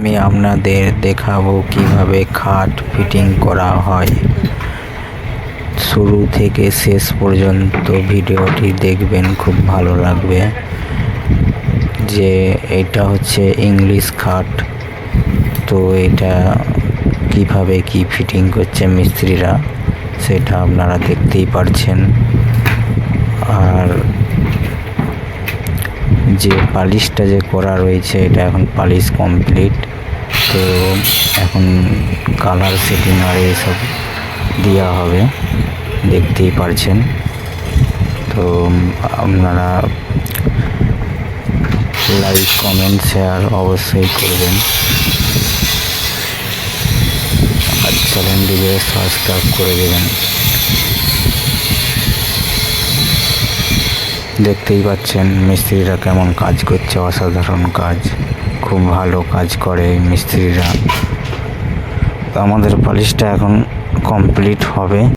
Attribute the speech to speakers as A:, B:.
A: আমি আপনাদের দেখাবো কিভাবে খাট ফিটিং করা হয়। শুরু থেকে শেষ পর্যন্ত ভিডিওটি দেখবেন, খুব ভালো লাগবে। যে এটা হচ্ছে ইংলিশ খাট, তো এটা কিভাবে কি ফিটিং করছে মিস্ত্রিরা সেটা আপনারা দেখতেই পারছেন। আর যে পালিশটা যে করা রয়েছে এটা এখন পালিশ কমপ্লিট, তো এখন কালার সেটিং আর এসব দেওয়া হবে, দেখতেই পারছেন। তো আপনারা লাইক কমেন্ট শেয়ার অবশ্যই করবেন, আর চ্যানেলটিকে সাবস্ক্রাইব করে দেবেন। দেখতেই পাচ্ছেন মিস্ত্রিরা কেমন কাজ করছে, অসাধারণ কাজ, খুব ভালো কাজ করে মিস্ত্রিরা। তো আমাদের পালিশটা এখন কমপ্লিট হবে।